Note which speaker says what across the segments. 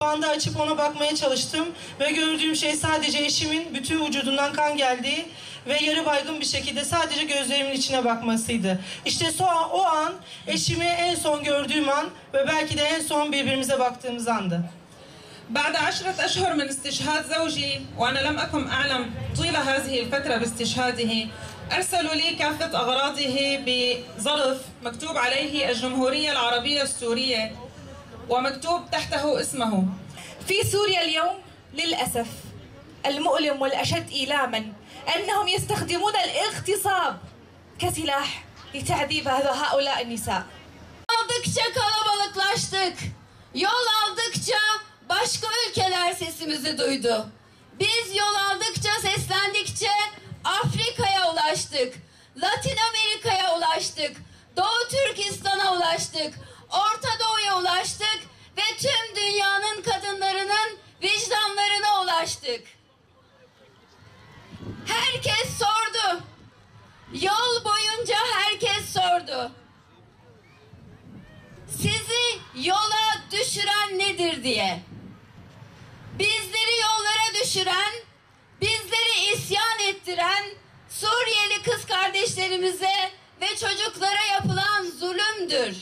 Speaker 1: O anda açıp ona bakmaya çalıştım ve gördüğüm şey sadece eşimin bütün vücudundan kan geldiği ve yarı baygın bir şekilde sadece gözlerimin içine bakmasıydı. İşte o an eşimi en son gördüğüm an ve belki de en son birbirimize baktığımız andı.
Speaker 2: بعد 10 أشهر من استشهاد زوجي وأنا لم أكن أعلم طيلة هذه الفترة باستشهاده أرسلوا لي كافة أغراضه بظرف مكتوب عليه الجمهورية العربية السورية ومكتوب تحته اسمه.
Speaker 3: في سوريا اليوم للأسف المؤلم والأشد إيلاما أنهم يستخدمون الاغتصاب كسلاح لتعذيب هؤلاء النساء.
Speaker 4: Aldıkça kalabalıklaştık. Yol aldıkça başka ülkeler sesimizi duydu. Biz yol aldıkça, seslendikçe Afrika'ya ulaştık. Latin Amerika'ya ulaştık. Doğu Türkistan'a ulaştık. Orta Doğu'ya ulaştık ve tüm dünyanın kadınlarının vicdanlarına ulaştık. Herkes sordu. Yol boyunca herkes sordu. Sizi yola düşüren nedir diye. Bizleri yollara düşüren, bizleri isyan ettiren Suriyeli kız kardeşlerimize ve çocuklara yapılan zulümdür.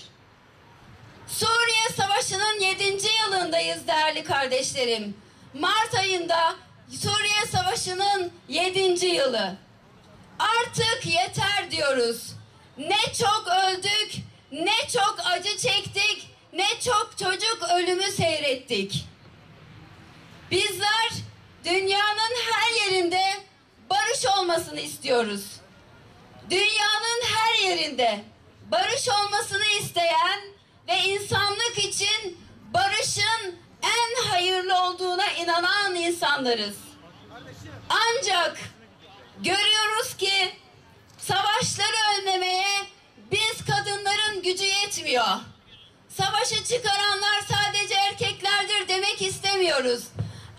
Speaker 4: Suriye Savaşı'nın 7. yılındayız değerli kardeşlerim. Mart ayında Suriye Savaşı'nın 7. yılı. Artık yeter diyoruz. Ne çok öldük, ne çok acı çektik, ne çok çocuk ölümü seyrettik. Bizler dünyanın her yerinde barış olmasını istiyoruz. Dünyanın her yerinde barış olmasını isteyen ve insanlık için barışın en hayırlı olduğuna inanan insanlarız. Ancak görüyoruz ki savaşları önlemeye biz kadınların gücü yetmiyor. Savaşı çıkaranlar sadece erkeklerdir demek istemiyoruz.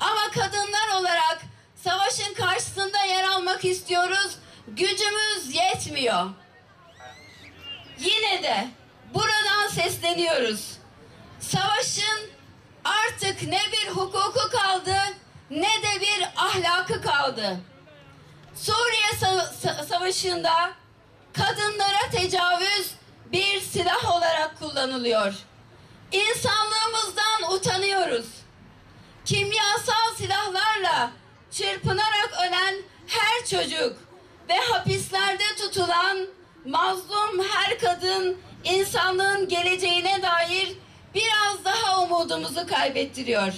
Speaker 4: Ama kadınlar olarak savaşın karşısında yer almak istiyoruz. Gücümüz yetmiyor. Yine de buradan sesleniyoruz. Savaşın artık ne bir hukuku kaldı ne de bir ahlakı kaldı. Suriye Savaşı'nda kadınlara tecavüz bir silah olarak kullanılıyor. İnsanlığımızdan utanıyoruz. Kimyasal silahlarla çırpınarak ölen her çocuk ve hapislerde tutulan mazlum her kadın insanlığın geleceğine dair biraz daha umudumuzu kaybettiriyor.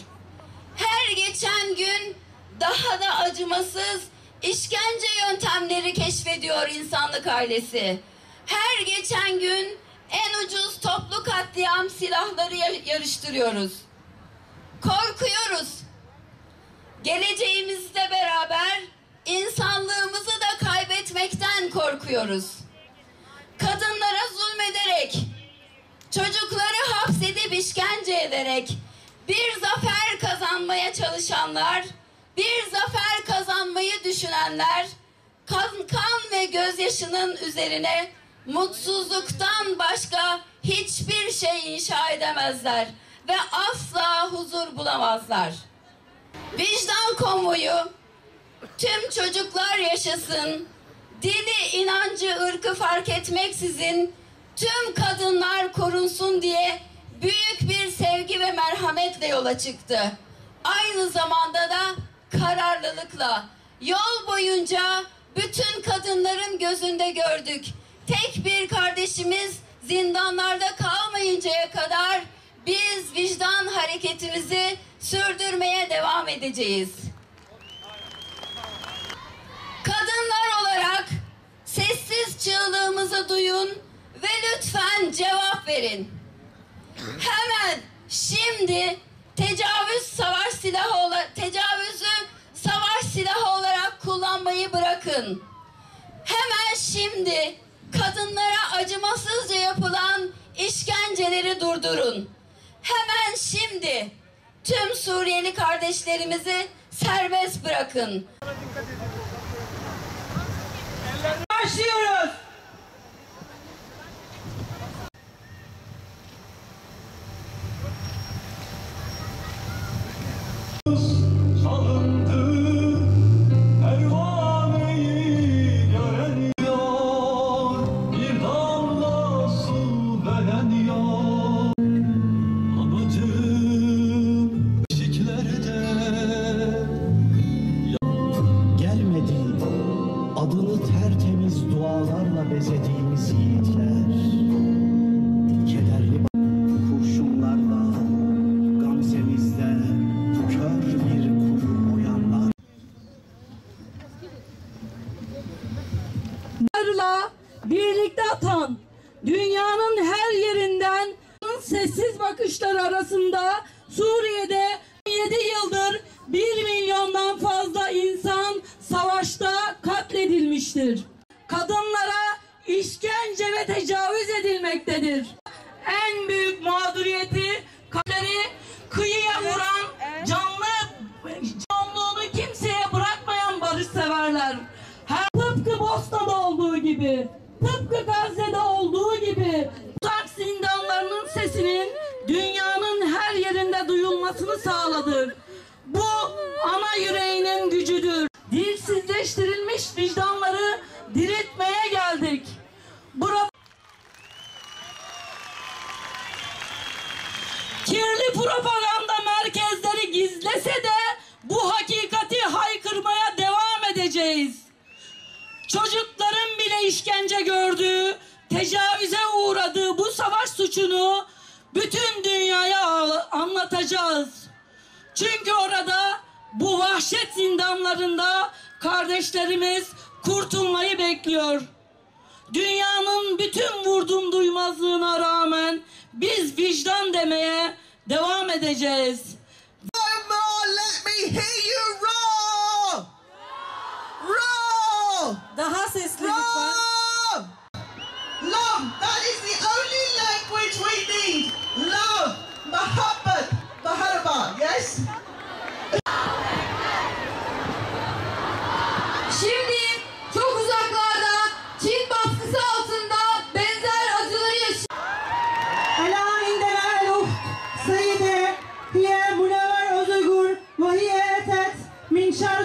Speaker 4: Her geçen gün daha da acımasız işkence yöntemleri keşfediyor insanlık ailesi. Her geçen gün en ucuz toplu katliam silahları yarıştırıyoruz. Korkuyoruz. Geleceğimizle beraber insanlığımızı da kaybetmekten korkuyoruz. Kadınlara zulmederek, çocukları hapsedip işkence ederek bir zafer kazanmaya çalışanlar, bir zafer kazanmayı düşünenler kan ve gözyaşının üzerine mutsuzluktan başka hiçbir şey inşa edemezler ve asla huzur bulamazlar. Vicdan konvoyu tüm çocuklar yaşasın, dini, inancı, ırkı fark etmeksizin tüm kadınlar korunsun diye büyük bir sevgi ve merhametle yola çıktı. Aynı zamanda da kararlılıkla yol boyunca bütün kadınların gözünde gördük. Tek bir kardeşimiz zindanlarda kalmayıncaya kadar biz vicdan hareketimizi sürdürmeye devam edeceğiz. Kadınlar olarak sessiz çığlığımızı duyun ve lütfen cevap verin. Hemen şimdi tecavüzü savaş silahı olarak kullanmayı bırakın. Hemen şimdi kadınlara acımasızca yapılan işkenceleri durdurun. Hemen şimdi tüm Suriyeli kardeşlerimizi serbest bırakın.
Speaker 2: Başlıyoruz.
Speaker 5: atan dünyanın her yerinden sessiz bakışlar arasında Suriye'de 7 yıldır 1 milyondan fazla insan savaşta katledilmiştir. Kadınlara işkence ve tecavüz edilmektedir. En büyük mağduriyeti kıyıya vuran canlılığını kimseye bırakmayan barışseverler. Tıpkı Bosna'da olduğu gibi, tıpkı Gazze'de olduğu gibi uzak zindanlarının sesinin dünyanın her yerinde duyulmasını sağladı. Bu ana yüreğinin gücüdür. Dilsizleştirilmiş vicdanları diriltmeye geldik. Burada kirli propaganda merkezleri gizlese de bu hakikati haykırmaya devam edeceğiz. Çocukların bile işkence gördüğü, tecavüze uğradığı bu savaş suçunu bütün dünyaya anlatacağız. Çünkü orada bu vahşet zindanlarında kardeşlerimiz kurtulmayı bekliyor. Dünyanın bütün vurdum duymazlığına rağmen biz vicdan demeye devam edeceğiz.
Speaker 6: Let me hear you roar! Roar!
Speaker 5: Daha sesli lütfen.
Speaker 6: Love, that is the only language we need. Love, mahabbat, maharba, yes?
Speaker 4: Şimdi çok uzaklarda Çin baskısı altında benzer acıları yaşıyor.
Speaker 7: الآن عندنا الأخت سيدة هي منور أزغر وهي أتت من شرق